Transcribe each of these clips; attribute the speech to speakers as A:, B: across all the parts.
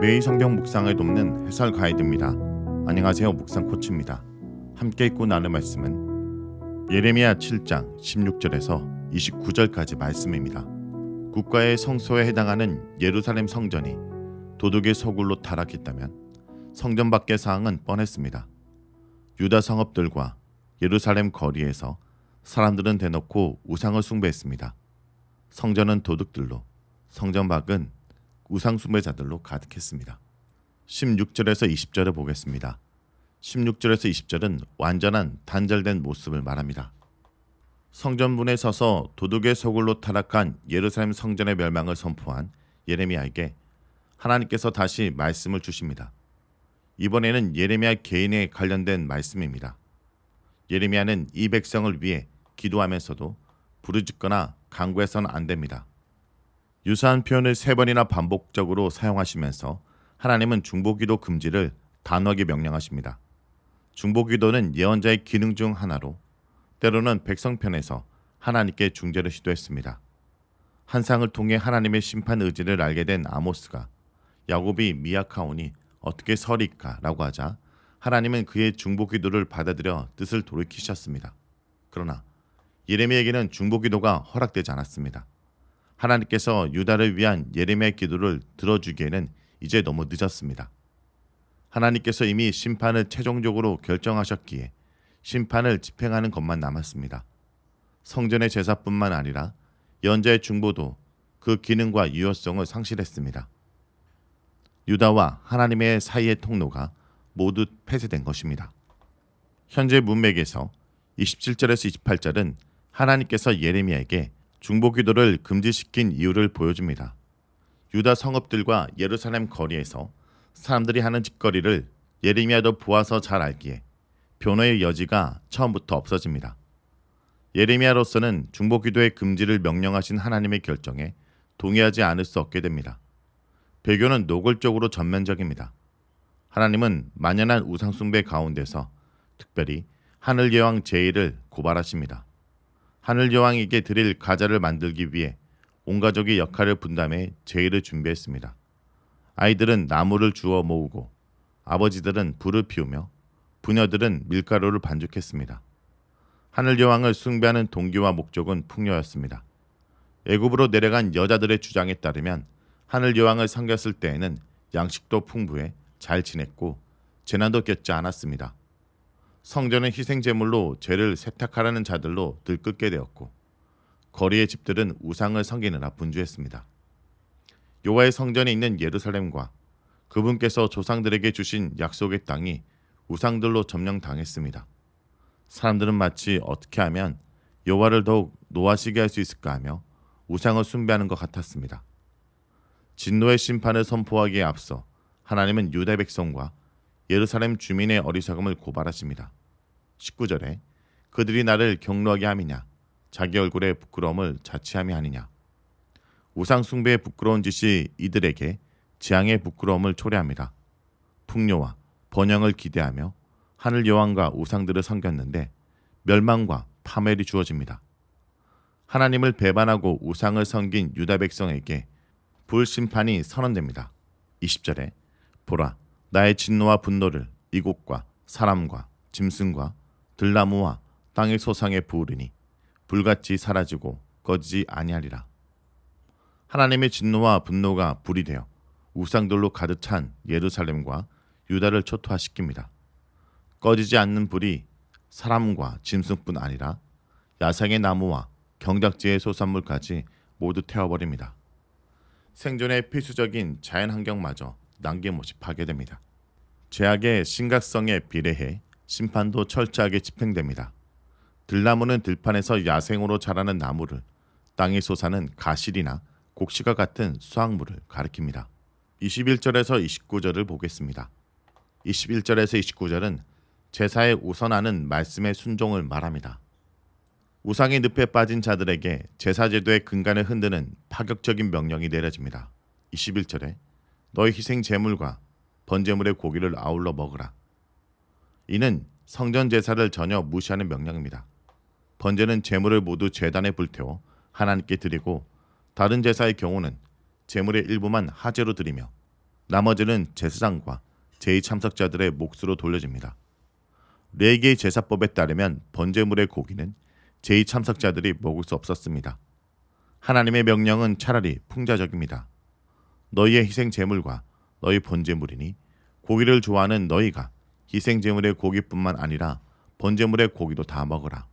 A: 매일 성경 묵상을 돕는 해설 가이드입니다. 안녕하세요. 묵상 코치입니다. 함께 읽고 나눌 말씀은 예레미야 7장 16절에서 29절까지 말씀입니다. 국가의 성소에 해당하는 예루살렘 성전이 도둑의 소굴로 타락했다면 성전 밖의 사항은 뻔했습니다. 유다 성읍들과 예루살렘 거리에서 사람들은 대놓고 우상을 숭배했습니다. 성전은 도둑들로, 성전 밖은 우상 숭배자들로 가득했습니다. 16절에서 20절을 보겠습니다. 16절에서 20절은 완전한 단절된 모습을 말합니다. 성전문에 서서 도둑의 소굴로 타락한 예루살렘 성전의 멸망을 선포한 예레미야에게 하나님께서 다시 말씀을 주십니다. 이번에는 예레미야 개인에 관련된 말씀입니다. 예레미야는 이 백성을 위해 기도하면서도 부르짖거나 간구해서는 안 됩니다. 유사한 표현을 3번이나 반복적으로 사용하시면서 하나님은 중보기도 금지를 단호하게 명령하십니다. 중보기도는 예언자의 기능 중 하나로 때로는 백성편에서 하나님께 중재를 시도했습니다. 환상을 통해 하나님의 심판 의지를 알게 된 아모스가 야곱이 미약하오니 어떻게 서리까 라고 하자 하나님은 그의 중보기도를 받아들여 뜻을 돌이키셨습니다. 그러나 예레미야에게는 중보기도가 허락되지 않았습니다. 하나님께서 유다를 위한 예레미야의 기도를 들어주기에는 이제 너무 늦었습니다. 하나님께서 이미 심판을 최종적으로 결정하셨기에 심판을 집행하는 것만 남았습니다. 성전의 제사뿐만 아니라 예언자의 중보도 그 기능과 유효성을 상실했습니다. 유다와 하나님의 사이의 통로가 모두 폐쇄된 것입니다. 현재 문맥에서 27절에서 28절은 하나님께서 예레미야에게 중보기도를 금지시킨 이유를 보여줍니다. 유다 성읍들과 예루살렘 거리에서 사람들이 하는 짓거리를 예레미야도 보아서 잘 알기에 변호의 여지가 처음부터 없어집니다. 예레미야로서는 중보기도의 금지를 명령하신 하나님의 결정에 동의하지 않을 수 없게 됩니다. 배교는 노골적으로 전면적입니다. 하나님은 만연한 우상숭배 가운데서 특별히 하늘 여왕 제일을 고발하십니다. 하늘 여왕에게 드릴 가자를 만들기 위해 온 가족이 역할을 분담해 제의를 준비했습니다. 아이들은 나무를 주워 모으고 아버지들은 불을 피우며 부녀들은 밀가루를 반죽했습니다. 하늘 여왕을 숭배하는 동기와 목적은 풍요였습니다. 애굽으로 내려간 여자들의 주장에 따르면 하늘 여왕을 섬겼을 때에는 양식도 풍부해 잘 지냈고 재난도 겪지 않았습니다. 성전은 희생제물로 죄를 세탁하라는 자들로 들끓게 되었고 거리의 집들은 우상을 섬기느라 분주했습니다. 여호와의 성전에 있는 예루살렘과 그분께서 조상들에게 주신 약속의 땅이 우상들로 점령당했습니다. 사람들은 마치 어떻게 하면 여호와를 더욱 노하시게 할 수 있을까 하며 우상을 숭배하는 것 같았습니다. 진노의 심판을 선포하기에 앞서 하나님은 유다 백성과 예루살렘 주민의 어리석음을 고발하십니다. 19절에 그들이 나를 경노하게 함이냐 자기 얼굴에 부끄러움을 자취함이 아니냐. 우상 숭배의 부끄러운 짓이 이들에게 재앙의 부끄러움을 초래합니다. 풍요와 번영을 기대하며 하늘 여왕과 우상들을 섬겼는데 멸망과 파멸이 주어집니다. 하나님을 배반하고 우상을 섬긴 유다 백성에게 불심판이 선언됩니다. 20절에 보라 나의 진노와 분노를 이곳과 사람과 짐승과 들나무와 땅의 소상에 부으리니 불같이 사라지고 꺼지지 아니하리라. 하나님의 진노와 분노가 불이 되어 우상들로 가득 찬 예루살렘과 유다를 초토화시킵니다. 꺼지지 않는 불이 사람과 짐승뿐 아니라 야생의 나무와 경작지의 소산물까지 모두 태워버립니다. 생존의 필수적인 자연환경마저 남김없이 파괴됩니다. 죄악의 심각성에 비례해 심판도 철저하게 집행됩니다. 들나무는 들판에서 야생으로 자라는 나무를, 땅의 소사는 가실이나 곡식과 같은 수확물을 가리킵니다. 21절에서 29절을 보겠습니다. 21절에서 29절은 제사에 우선하는 말씀의 순종을 말합니다. 우상의 늪에 빠진 자들에게 제사제도의 근간을 흔드는 파격적인 명령이 내려집니다. 21절에 너희 희생 제물과 번제물의 고기를 아울러 먹으라. 이는 성전 제사를 전혀 무시하는 명령입니다. 번제는 제물을 모두 제단에 불태워 하나님께 드리고 다른 제사의 경우는 제물의 일부만 화제로 드리며 나머지는 제사장과 제2참석자들의 몫으로 돌려집니다. 레위기의 제사법에 따르면 번제물의 고기는 제2참석자들이 먹을 수 없었습니다. 하나님의 명령은 차라리 풍자적입니다. 너희의 희생제물과 너희 번제물이니 고기를 좋아하는 너희가 희생제물의 고기뿐만 아니라 번제물의 고기도 다 먹으라.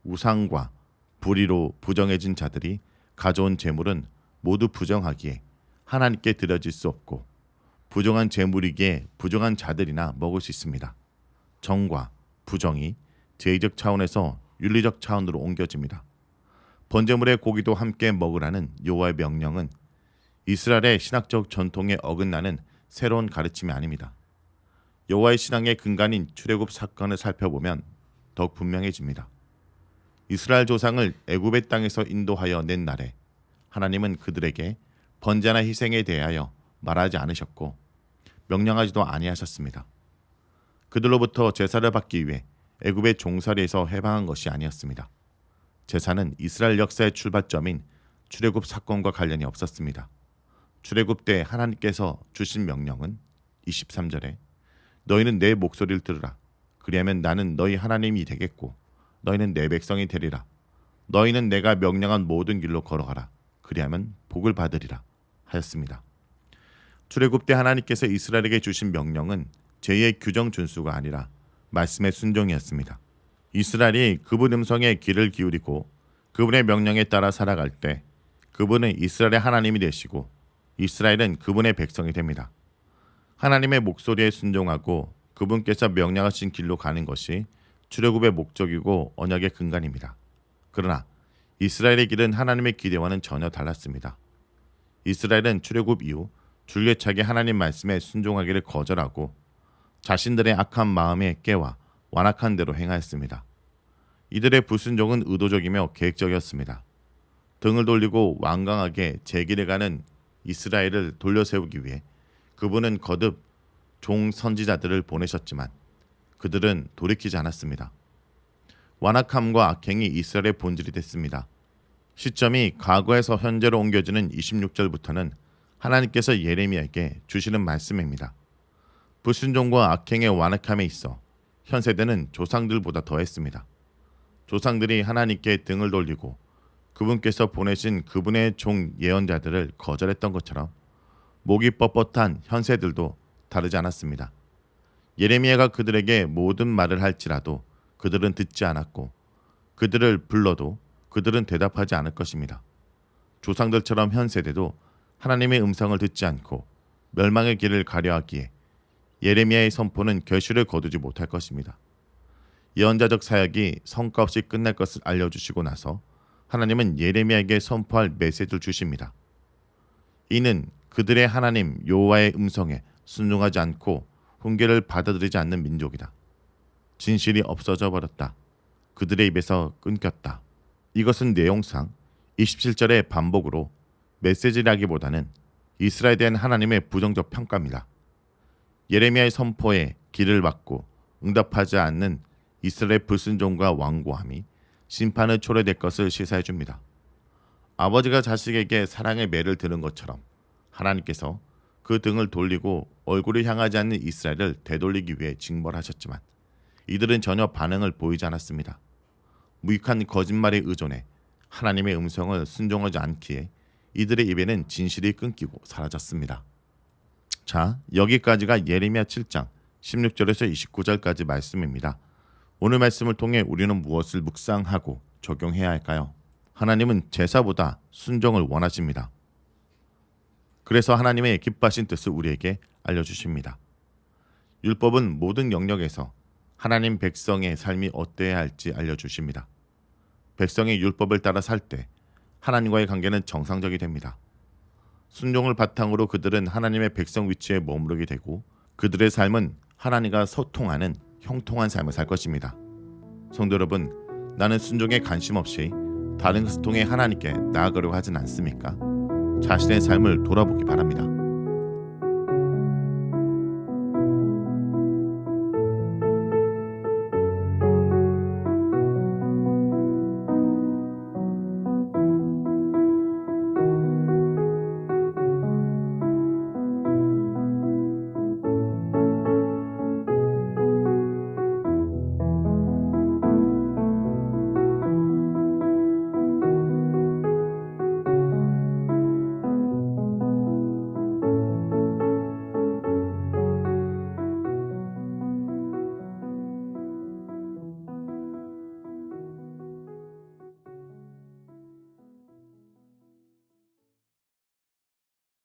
A: 우상과 불의로 부정해진 자들이 가져온 제물은 모두 부정하기에 하나님께 드려질 수 없고 부정한 제물이기에 부정한 자들이나 먹을 수 있습니다. 정과 부정이 제의적 차원에서 윤리적 차원으로 옮겨집니다. 번제물의 고기도 함께 먹으라는 여호와의 명령은 이스라엘의 신학적 전통에 어긋나는 새로운 가르침이 아닙니다. 여호와의 신앙의 근간인 출애굽 사건을 살펴보면 더욱 분명해집니다. 이스라엘 조상을 애굽의 땅에서 인도하여 낸 날에 하나님은 그들에게 번제나 희생에 대하여 말하지 않으셨고 명령하지도 아니하셨습니다. 그들로부터 제사를 받기 위해 애굽의 종살이에서 해방한 것이 아니었습니다. 제사는 이스라엘 역사의 출발점인 출애굽 사건과 관련이 없었습니다. 출애굽 때 하나님께서 주신 명령은 23절에 너희는 내 목소리를 들으라. 그리하면 나는 너희 하나님이 되겠고 너희는 내 백성이 되리라. 너희는 내가 명령한 모든 길로 걸어가라. 그리하면 복을 받으리라 하였습니다. 출애굽 때 하나님께서 이스라엘에게 주신 명령은 제2의 규정 준수가 아니라 말씀의 순종이었습니다. 이스라엘이 그분 음성에 귀를 기울이고 그분의 명령에 따라 살아갈 때 그분은 이스라엘의 하나님이 되시고 이스라엘은 그분의 백성이 됩니다. 하나님의 목소리에 순종하고 그분께서 명령하신 길로 가는 것이 출애굽의 목적이고 언약의 근간입니다. 그러나 이스라엘의 길은 하나님의 기대와는 전혀 달랐습니다. 이스라엘은 출애굽 이후 줄기차게 하나님 말씀에 순종하기를 거절하고 자신들의 악한 마음에 깨와 완악한 대로 행하였습니다. 이들의 불순종은 의도적이며 계획적이었습니다. 등을 돌리고 완강하게 제 길에 가는 이스라엘을 돌려세우기 위해 그분은 거듭 종 선지자들을 보내셨지만 그들은 돌이키지 않았습니다. 완악함과 악행이 이스라엘의 본질이 됐습니다. 시점이 과거에서 현재로 옮겨지는 26절부터는 하나님께서 예레미야에게 주시는 말씀입니다. 불순종과 악행의 완악함에 있어 현 세대는 조상들보다 더했습니다. 조상들이 하나님께 등을 돌리고 그분께서 보내신 그분의 종 예언자들을 거절했던 것처럼 목이 뻣뻣한 현 세들도 다르지 않았습니다. 예레미야가 그들에게 모든 말을 할지라도 그들은 듣지 않았고 그들을 불러도 그들은 대답하지 않을 것입니다. 조상들처럼 현 세대도 하나님의 음성을 듣지 않고 멸망의 길을 가려하기에 예레미야의 선포는 결실을 거두지 못할 것입니다. 예언자적 사역이 성과 없이 끝날 것을 알려주시고 나서 하나님은 예레미야에게 선포할 메시지를 주십니다. 이는 그들의 하나님 여호와의 음성에 순종하지 않고 훈계를 받아들이지 않는 민족이다. 진실이 없어져 버렸다. 그들의 입에서 끊겼다. 이것은 내용상 27절의 반복으로 메시지라기보다는 이스라엘에 대한 하나님의 부정적 평가입니다. 예레미야의 선포에 귀를 막고 응답하지 않는 이스라엘의 불순종과 완고함이 심판을 초래될 것을 시사해 줍니다. 아버지가 자식에게 사랑의 매를 드는 것처럼 하나님께서 그 등을 돌리고 얼굴을 향하지 않는 이스라엘을 되돌리기 위해 징벌하셨지만 이들은 전혀 반응을 보이지 않았습니다. 무익한 거짓말에 의존해 하나님의 음성을 순종하지 않기에 이들의 입에는 진실이 끊기고 사라졌습니다. 자, 여기까지가 예레미야 7장 16절에서 29절까지 말씀입니다. 오늘 말씀을 통해 우리는 무엇을 묵상하고 적용해야 할까요? 하나님은 제사보다 순종을 원하십니다. 그래서 하나님의 기뻐하신 뜻을 우리에게 알려주십니다. 율법은 모든 영역에서 하나님 백성의 삶이 어때야 할지 알려주십니다. 백성이 율법을 따라 살 때 하나님과의 관계는 정상적이 됩니다. 순종을 바탕으로 그들은 하나님의 백성 위치에 머무르게 되고 그들의 삶은 하나님과 소통하는 형통한 삶을 살 것입니다. 성도 여러분, 나는 순종에 관심 없이 다른 것을 통해 하나님께 나아가려고 하진 않습니까? 자신의 삶을 돌아보기 바랍니다.